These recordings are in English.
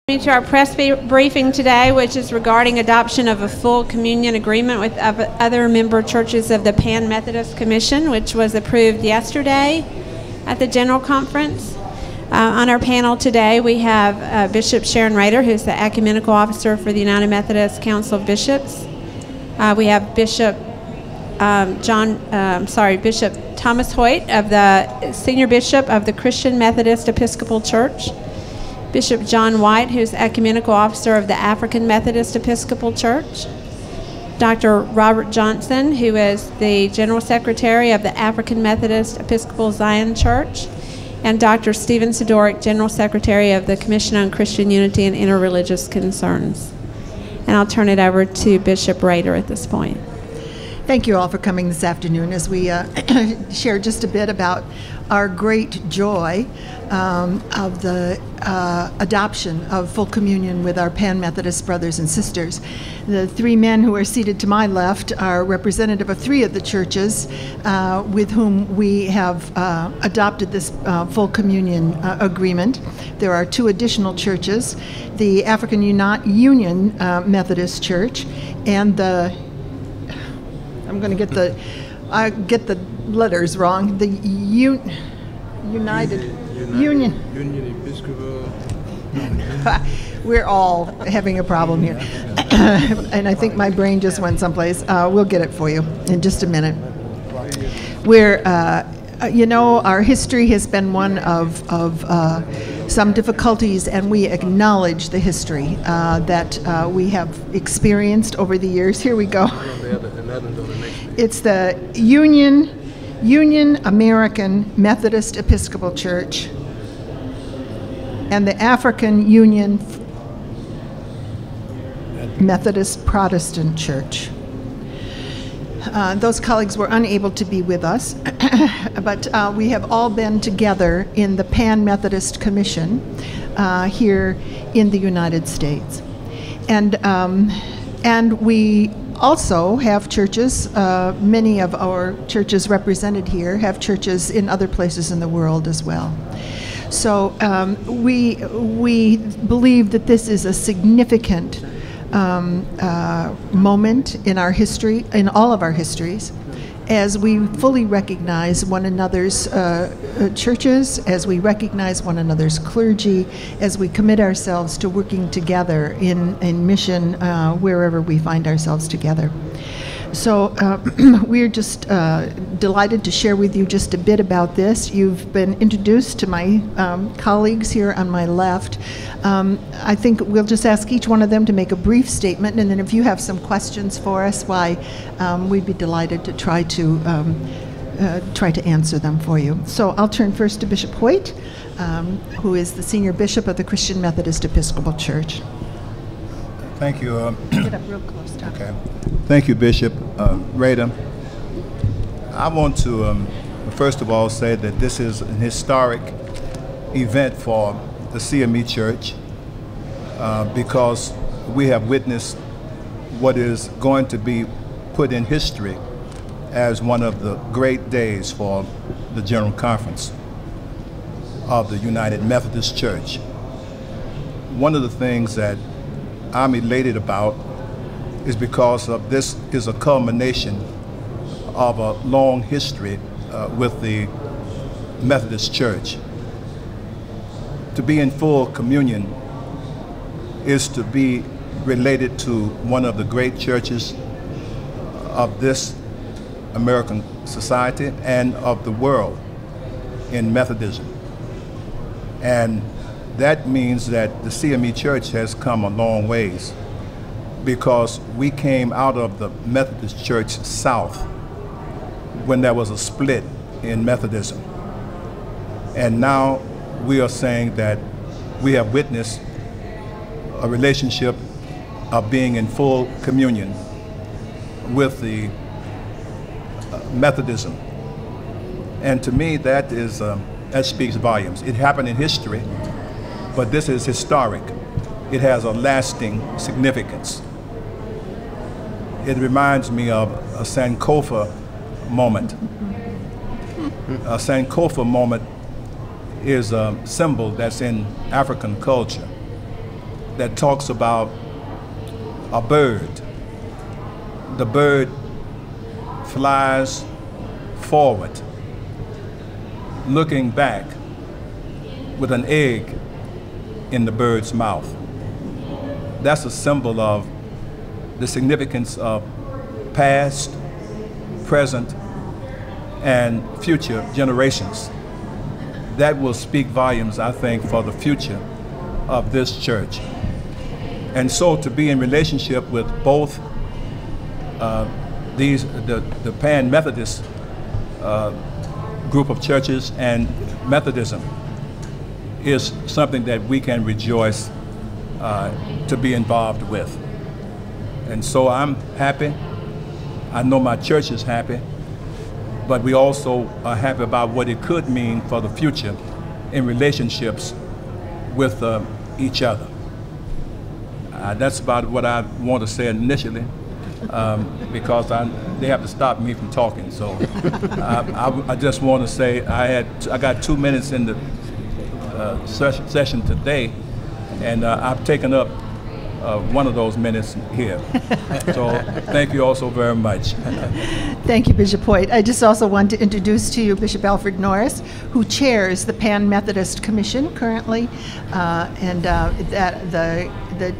To our press briefing today, which is regarding adoption of a full communion agreement with other member churches of the Pan Methodist Commission, which was approved yesterday at the General Conference. On our panel today, we have Bishop Sharon Rader, who's the Ecumenical Officer for the United Methodist Council of Bishops. We have Bishop Bishop Thomas Hoyt, of the Senior Bishop of the Christian Methodist Episcopal Church. Bishop John White, who's Ecumenical Officer of the African Methodist Episcopal Church. Dr. Robert Johnson, who is the General Secretary of the African Methodist Episcopal Zion Church. And Dr. Stephen Sidoric, General Secretary of the Commission on Christian Unity and Interreligious Concerns. And I'll turn it over to Bishop Rader at this point. Thank you all for coming this afternoon as we share just a bit about our great joy of the adoption of full communion with our Pan Methodist brothers and sisters. The three men who are seated to my left are representative of three of the churches with whom we have adopted this full communion agreement. There are two additional churches, the African Union Methodist Church and the I'm going to get the letters wrong. The United Union Episcopal. We're all having a problem here, and I think my brain just went someplace. We'll get it for you in just a minute. Our history has been one of some difficulties, and we acknowledge the history that we have experienced over the years. Here we go. It's the Union American Methodist Episcopal Church and the African Union Methodist Protestant Church. Those colleagues were unable to be with us, but we have all been together in the Pan Methodist Commission here in the United States. And we also have churches, many of our churches represented here have churches in other places in the world as well. So we believe that this is a significant moment in our history, in all of our histories, as we fully recognize one another's churches, as we recognize one another's clergy, as we commit ourselves to working together in mission wherever we find ourselves together. So we're just delighted to share with you just a bit about this. You've been introduced to my colleagues here on my left. I think we'll just ask each one of them to make a brief statement, and then if you have some questions for us, we'd be delighted to try to answer them for you. So I'll turn first to Bishop Hoyt, who is the Senior Bishop of the Christian Methodist Episcopal Church. Thank you. Get up real close, Tom. Okay. Thank you, Bishop Rader. I want to, first of all, say that this is an historic event for the CME Church because we have witnessed what is going to be put in history as one of the great days for the General Conference of the United Methodist Church. One of the things that I'm elated about is because of this is a culmination of a long history with the Methodist Church. To be in full communion is to be related to one of the great churches of this American society and of the world in Methodism. And that means that the CME Church has come a long ways because we came out of the Methodist Church South when there was a split in Methodism. And now we are saying that we have witnessed a relationship of being in full communion with the Methodism. And to me, that speaks volumes. It happened in history, but this is historic. It has a lasting significance. It reminds me of a Sankofa moment. A Sankofa moment is a symbol that's in African culture. that talks about a bird. The bird flies forward, looking back with an egg in the bird's mouth. That's a symbol of the significance of past, present, and future generations. That will speak volumes, I think, for the future of this church. And so to be in relationship with both the Pan-Methodist group of churches and Methodism is something that we can rejoice to be involved with. And so I'm happy. I know my church is happy, but we also are happy about what it could mean for the future in relationships with each other. That's about what I want to say initially, because they have to stop me from talking. So I just want to say I got 2 minutes in the session today, and I've taken up one of those minutes here. So thank you also very much. Thank you, Bishop Hoyt. I just also want to introduce to you Bishop Alfred Norris, who chairs the Pan-Methodist Commission currently, and the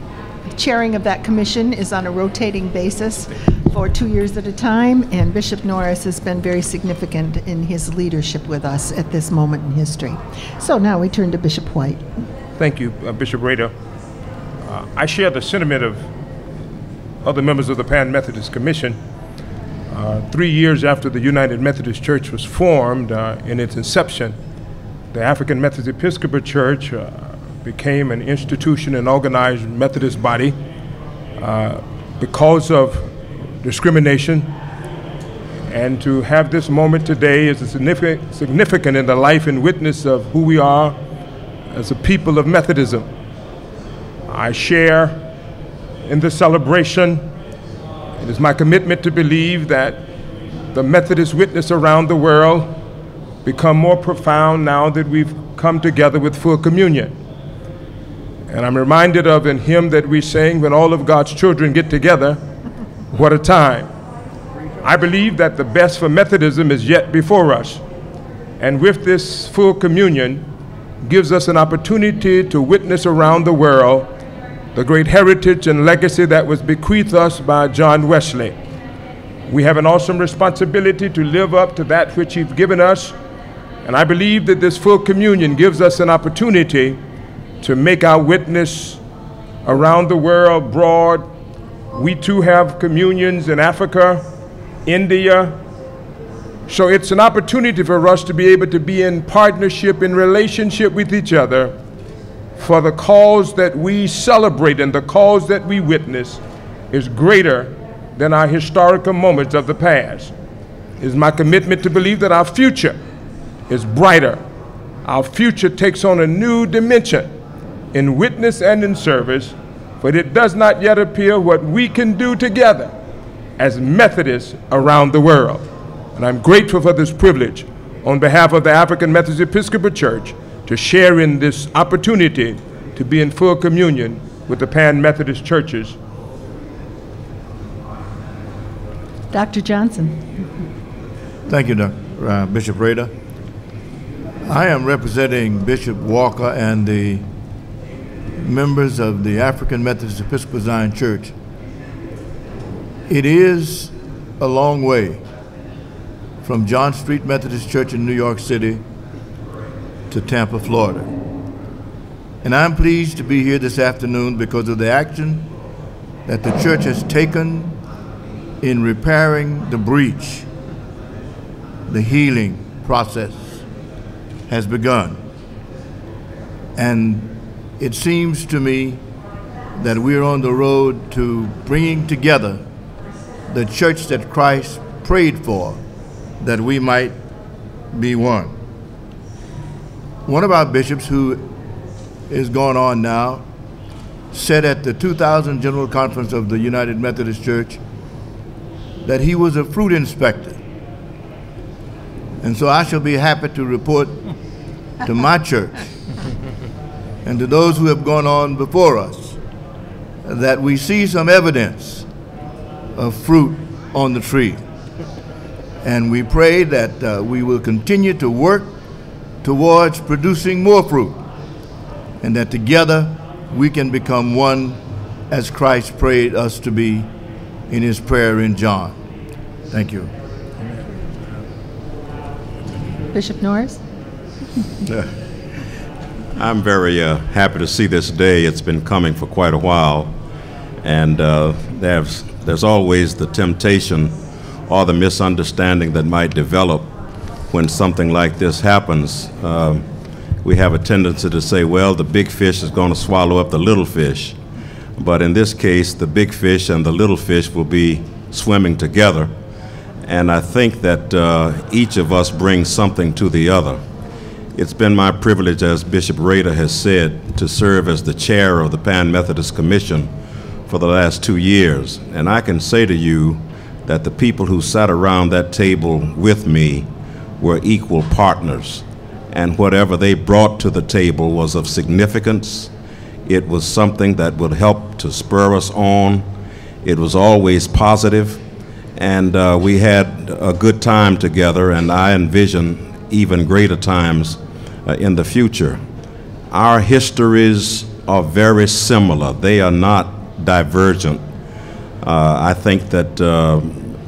chairing of that commission is on a rotating basis for 2 years at a time, and Bishop Norris has been very significant in his leadership with us at this moment in history. So now we turn to Bishop Hoyt. Thank you, Bishop Rader. I share the sentiment of other members of the Pan-Methodist Commission. 3 years after the United Methodist Church was formed, in its inception, the African Methodist Episcopal Church became an institution, an organized Methodist body because of discrimination. And to have this moment today is significant in the life and witness of who we are as a people of Methodism. I share in this celebration. It is my commitment to believe that the Methodist witness around the world become more profound now that we've come together with full communion. And I'm reminded of a hymn that we sang, when all of God's children get together, what a time. I believe that the best for Methodism is yet before us. And with this full communion gives us an opportunity to witness around the world the great heritage and legacy that was bequeathed us by John Wesley. We have an awesome responsibility to live up to that which he's given us. And I believe that this full communion gives us an opportunity to make our witness around the world broad. We too have communions in Africa, India. So it's an opportunity for us to be able to be in partnership, in relationship with each other for the cause that we celebrate, and the cause that we witness is greater than our historical moments of the past. It is my commitment to believe that our future is brighter. Our future takes on a new dimension in witness and in service, but it does not yet appear what we can do together as Methodists around the world. And I'm grateful for this privilege on behalf of the African Methodist Episcopal Church to share in this opportunity to be in full communion with the Pan-Methodist churches. Dr. Johnson. Thank you, Bishop Rader. I am representing Bishop Walker and the members of the African Methodist Episcopal Zion Church. It is a long way from John Street Methodist Church in New York City to Tampa, Florida. And I'm pleased to be here this afternoon because of the action that the church has taken in repairing the breach. The healing process has begun. And it seems to me that we're on the road to bringing together the church that Christ prayed for, that we might be one. One of our bishops, who is going on now, said at the 2000 General Conference of the United Methodist Church that he was a fruit inspector. And so I shall be happy to report to my church and to those who have gone on before us that we see some evidence of fruit on the tree. And we pray that we will continue to work towards producing more fruit, and that together we can become one as Christ prayed us to be in his prayer in John. Thank you. Bishop Norris? I'm very happy to see this day. It's been coming for quite a while, and there's always the temptation or the misunderstanding that might develop when something like this happens. We have a tendency to say, well, the big fish is going to swallow up the little fish. But in this case, the big fish and the little fish will be swimming together. And I think that each of us brings something to the other. It's been my privilege, as Bishop Rader has said, to serve as the chair of the Pan Methodist Commission for the last 2 years. And I can say to you that the people who sat around that table with me were equal partners. And whatever they brought to the table was of significance. It was something that would help to spur us on. It was always positive. And we had a good time together, and I envision even greater times in the future. Our histories are very similar. They are not divergent. I think that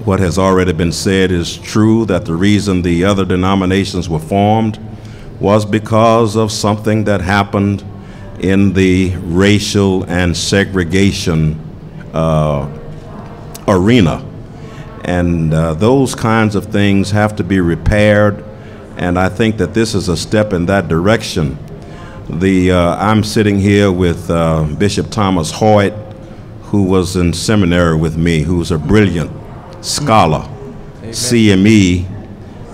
what has already been said is true, that the reason the other denominations were formed was because of something that happened in the racial and segregation arena. And those kinds of things have to be repaired, and I think that this is a step in that direction. I'm sitting here with Bishop Thomas Hoyt, who was in seminary with me, who's a brilliant scholar. Amen. CME.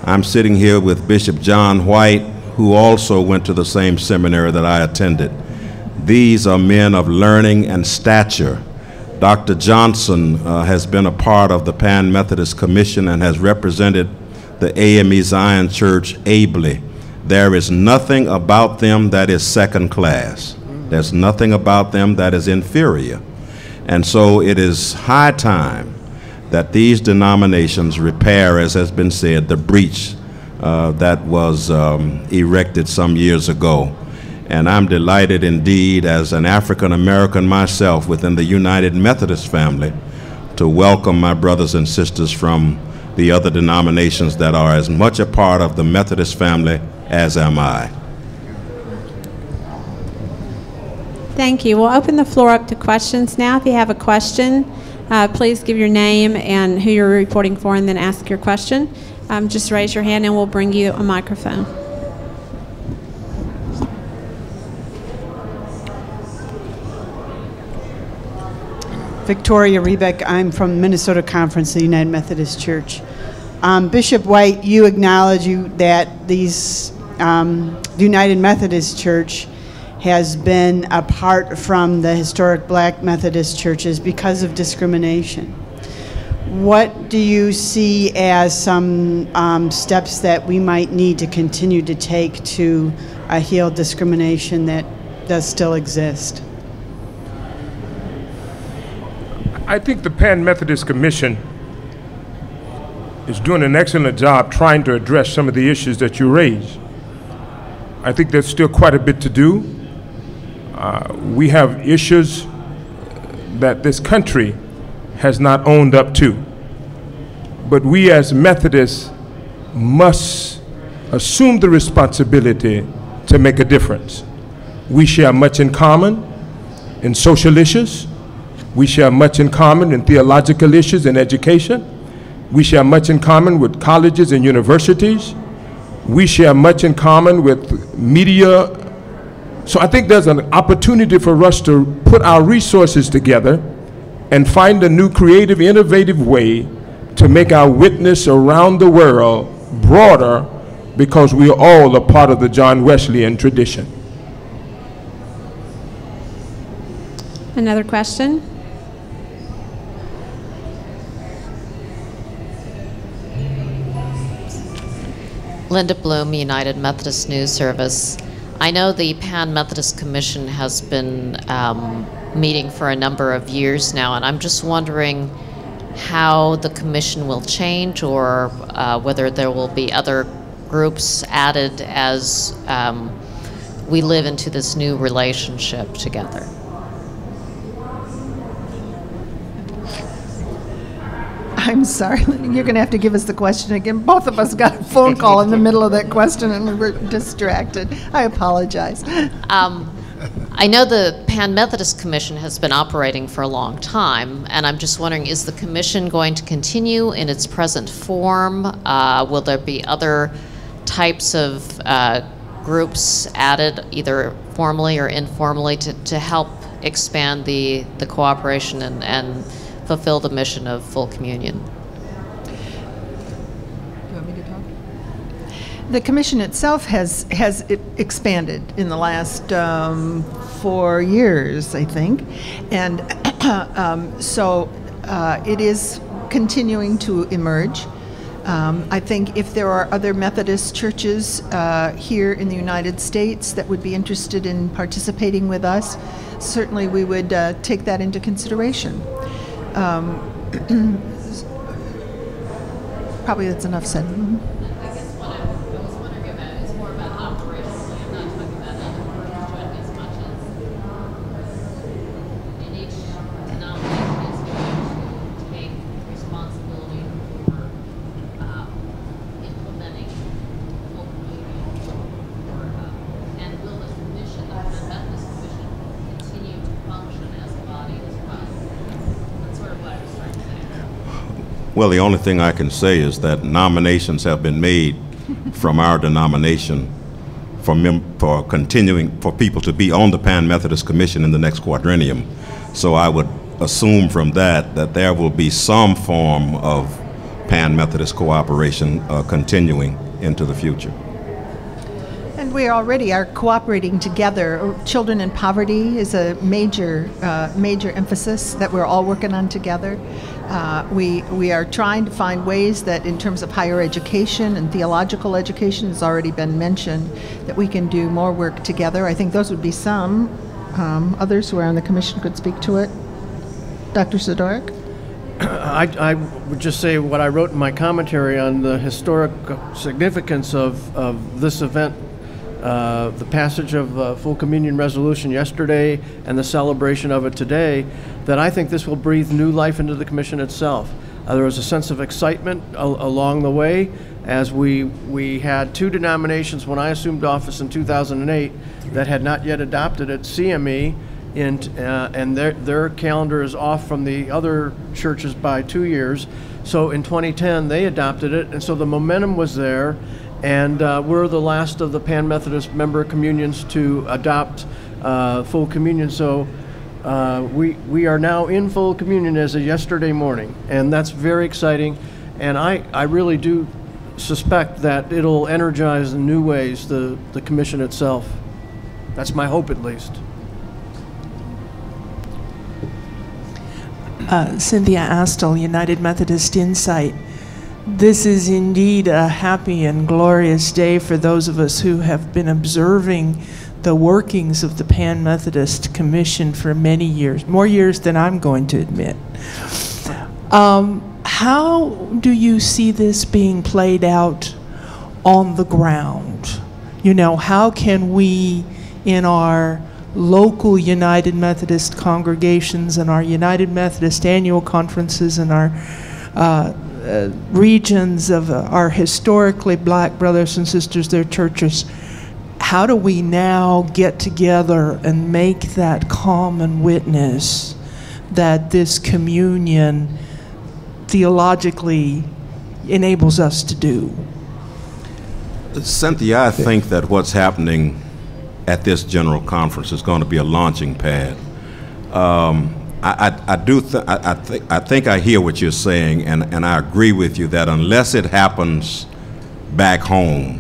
I'm sitting here with Bishop John White, who also went to the same seminary that I attended. These are men of learning and stature. Dr. Johnson has been a part of the Pan Methodist Commission and has represented the AME Zion Church ably. There is nothing about them that is second class. There's nothing about them that is inferior. And so it is high time that these denominations repair, as has been said, the breach that was erected some years ago. And I'm delighted indeed, as an African American myself within the United Methodist family, to welcome my brothers and sisters from the other denominations that are as much a part of the Methodist family as am I. Thank you. We'll open the floor up to questions now. If you have a question, please give your name and who you're reporting for, and then ask your question. Just raise your hand and we'll bring you a microphone. Victoria Rebeck. I'm from Minnesota Conference of the United Methodist Church. Bishop White, you acknowledge that the United Methodist Church has been apart from the historic Black Methodist churches because of discrimination. What do you see as some steps that we might need to continue to take to heal discrimination that does still exist? I think the Pan Methodist Commission is doing an excellent job trying to address some of the issues that you raise. I think there's still quite a bit to do. We have issues that this country has not owned up to. But we as Methodists must assume the responsibility to make a difference. We share much in common in social issues. We share much in common in theological issues and education. We share much in common with colleges and universities. We share much in common with media. So I think there's an opportunity for us to put our resources together and find a new creative, innovative way to make our witness around the world broader, because we are all a part of the John Wesleyan tradition. Another question? Linda Bloom, United Methodist News Service. I know the Pan Methodist Commission has been meeting for a number of years now, and I'm just wondering how the commission will change, or whether there will be other groups added as we live into this new relationship together. I'm sorry, you're going to have to give us the question again. Both of us got a phone call in the middle of that question and we were distracted. I apologize. I know the Pan Methodist Commission has been operating for a long time, and I'm just wondering, is the commission going to continue in its present form? Will there be other types of groups added, either formally or informally, to help expand the cooperation and fulfill the mission of full communion? The commission itself has expanded in the last 4 years, I think, and so it is continuing to emerge. I think if there are other Methodist churches here in the United States that would be interested in participating with us, certainly we would take that into consideration. Probably that's enough said. Mm-hmm. Well, the only thing I can say is that nominations have been made from our denomination for people to be on the Pan Methodist Commission in the next quadrennium. So I would assume from that there will be some form of Pan Methodist cooperation continuing into the future. And we already are cooperating together. Children in poverty is a major emphasis that we're all working on together. We are trying to find ways that, in terms of higher education and theological education, has already been mentioned, that we can do more work together. I think those would be some. Others who are on the commission could speak to it. Dr. Sidorik? I would just say what I wrote in my commentary on the historic significance of this event, the passage of full communion resolution yesterday and the celebration of it today, that I think this will breathe new life into the commission itself. There was a sense of excitement along the way as we had two denominations when I assumed office in 2008 that had not yet adopted it, CME, and their calendar is off from the other churches by 2 years. So in 2010 they adopted it, and so the momentum was there, and we're the last of the Pan Methodist member communions to adopt full communion. So we are now in full communion as of yesterday morning, and that's very exciting. And I really do suspect that it'll energize in new ways the commission itself. That's my hope, at least. Cynthia Astle, United Methodist Insight. This is indeed a happy and glorious day for those of us who have been observing the workings of the Pan Methodist Commission for many years, more years than I'm going to admit. How do you see this being played out on the ground? You know, how can we, in our local United Methodist congregations and our United Methodist annual conferences and our regions of our historically black brothers and sisters, their churches, how do we now get together and make that common witness that this communion theologically enables us to do? Cynthia, I think that what's happening at this general conference is going to be a launching pad. I think I hear what you're saying, and I agree with you that unless it happens back home,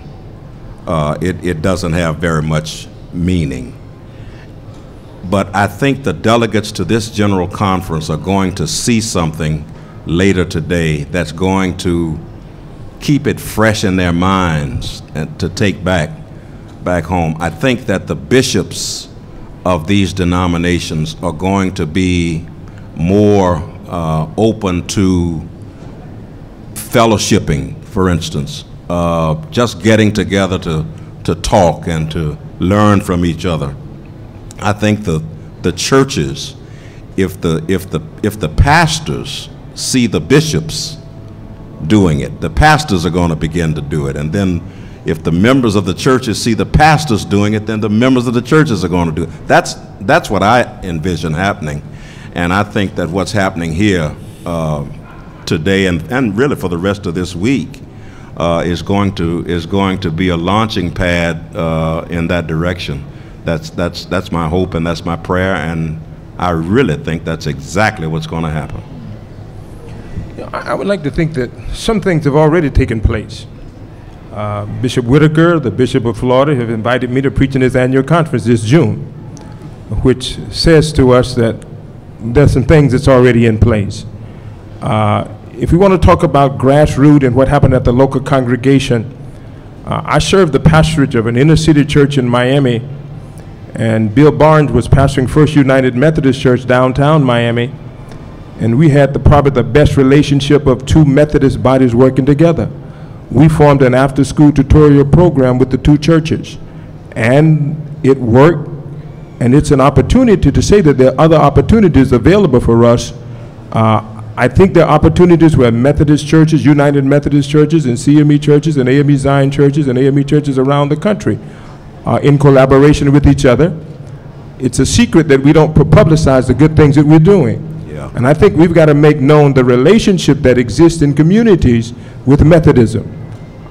it doesn't have very much meaning. But I think the delegates to this general conference are going to see something later today that's going to keep it fresh in their minds and to take back home. I think that the bishops of these denominations are going to be more open to fellowshipping, for instance, just getting together to talk and to learn from each other. I think the churches, if the pastors see the bishops doing it, the pastors are going to begin to do it. And then if the members of the churches see the pastors doing it, then the members of the churches are going to do it. That's what I envision happening. And I think that what's happening here today and really for the rest of this week is going to be a launching pad in that direction. That's my hope and that's my prayer, and I really think that's exactly what's going to happen. I would like to think that some things have already taken place. Bishop Whitaker, the Bishop of Florida, have invited me to preach in his annual conference this June, which says to us that there's some things that's already in place. If we want to talk about grassroots and what happened at the local congregation, I served the pastorate of an inner city church in Miami, and Bill Barnes was pastoring First United Methodist Church downtown Miami, and we had probably the best relationship of two Methodist bodies working together. We formed an after-school tutorial program with the two churches, and it worked, and it's an opportunity to say that there are other opportunities available for us. I think there are opportunities where Methodist churches, United Methodist churches, and CME churches, and AME Zion churches, and AME churches around the country are in collaboration with each other. It's a secret that we don't publicize the good things that we're doing. Yeah. And I think we've got to make known the relationship that exists in communities with Methodism.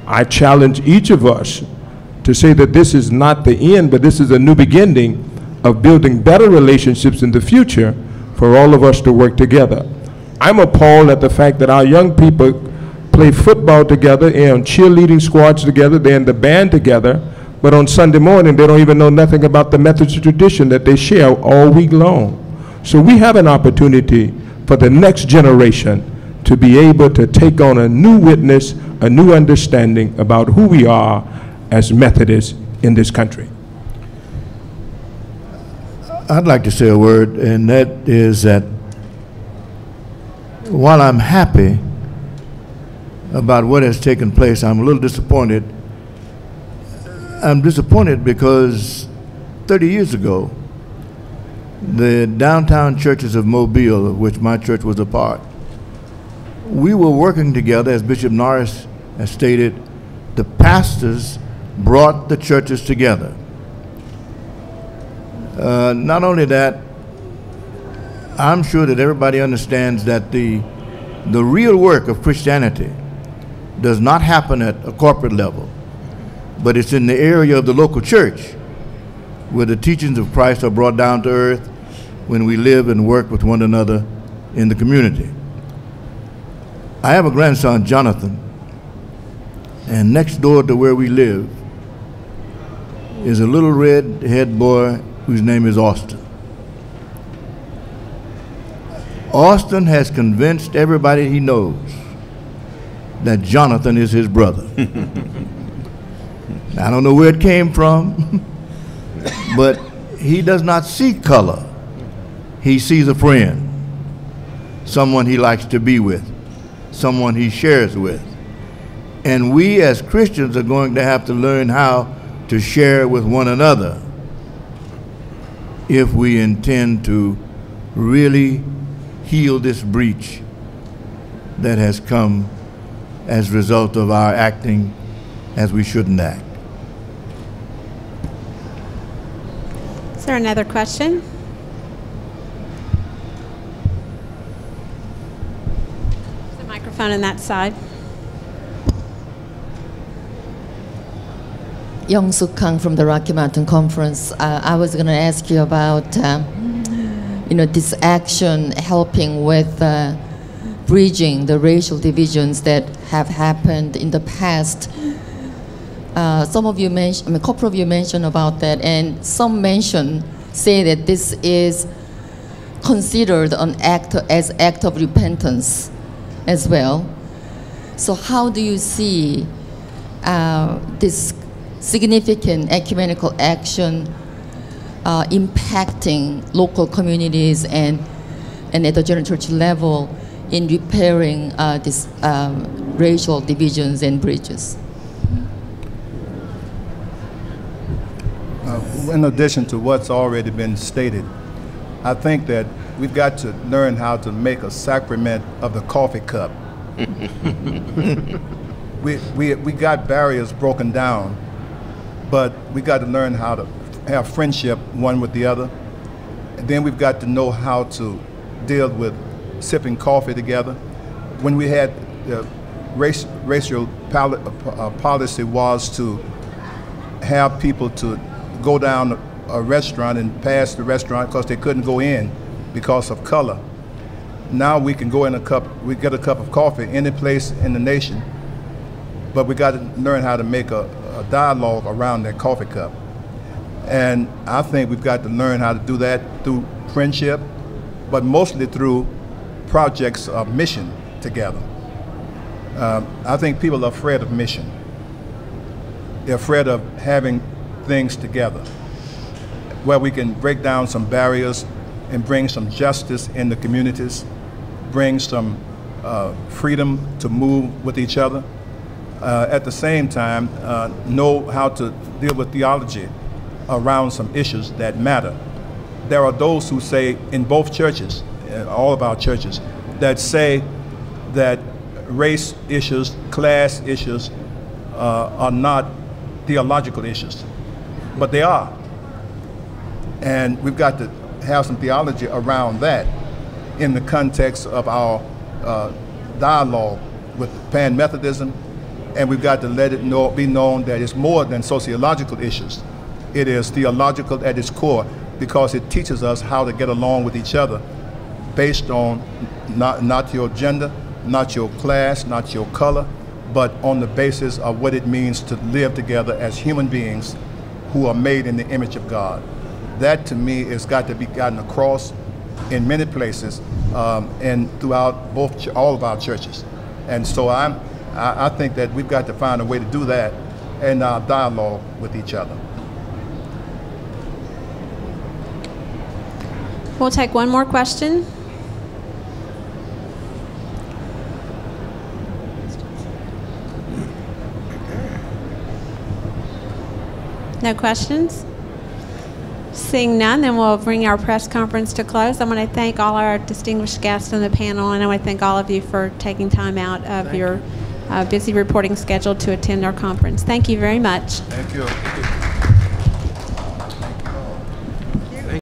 I challenge each of us to say that this is not the end, but this is a new beginning of building better relationships in the future for all of us to work together. I'm appalled at the fact that our young people play football together, they're on cheerleading squads together, they're in the band together, but on Sunday morning they don't even know nothing about the Methodist tradition that they share all week long. So we have an opportunity for the next generation to be able to take on a new witness, a new understanding about who we are as Methodists in this country. I'd like to say a word, and that is that while I'm happy about what has taken place, I'm a little disappointed. I'm disappointed because 30 years ago, the downtown churches of Mobile, of which my church was a part, we were working together, as Bishop Norris has stated. The pastors brought the churches together. Not only that, I'm sure that everybody understands that the real work of Christianity does not happen at a corporate level, but it's in the area of the local church where the teachings of Christ are brought down to earth when we live and work with one another in the community. I have a grandson, Jonathan, and next door to where we live is a little red-haired boy whose name is Austin. Austin has convinced everybody he knows that Jonathan is his brother. I don't know where it came from, but he does not see color. He sees a friend, someone he likes to be with, someone he shares with. And we as Christians are going to have to learn how to share with one another if we intend to really heal this breach that has come as a result of our acting as we shouldn't act. Is there another question? The microphone on that side. Young Suk Kang from the Rocky Mountain Conference. I was going to ask you about this action helping with bridging the racial divisions that have happened in the past. Some of you mentioned, a couple of you mentioned about that, and some say that this is considered an act of repentance as well. So how do you see this significant ecumenical action impacting local communities and at the general church level in repairing these racial divisions and bridges? In addition to what's already been stated, I think that we've got to learn how to make a sacrament of the coffee cup. we got barriers broken down, but we got to learn how to have friendship one with the other. And then we've got to know how to deal with sipping coffee together. When we had the racial policy was to have people to go down a restaurant and pass the restaurant because they couldn't go in because of color. Now we can go in we get a cup of coffee any place in the nation, but we got to learn how to make a dialogue around that coffee cup. And I think we've got to learn how to do that through friendship, but mostly through projects of mission together. I think people are afraid of mission. They're afraid of having things together where we can break down some barriers and bring some justice in the communities, bring some freedom to move with each other. At the same time, know how to deal with theology around some issues that matter. There are those who say in both churches, all of our churches, that say that race issues, class issues are not theological issues, but they are. And we've got to have some theology around that in the context of our dialogue with Pan-Methodism, and we've got to let it be known that it's more than sociological issues. It is theological at its core because it teaches us how to get along with each other based on not your gender, not your class, not your color, but on the basis of what it means to live together as human beings who are made in the image of God. That to me has got to be gotten across in many places and throughout all of our churches. And so I think that we've got to find a way to do that in our dialogue with each other. We'll take one more question. No questions? Seeing none, then we'll bring our press conference to close. I want to thank all our distinguished guests on the panel, and I want to thank all of you for taking time out of your busy reporting schedule to attend our conference. Thank you very much. Thank you.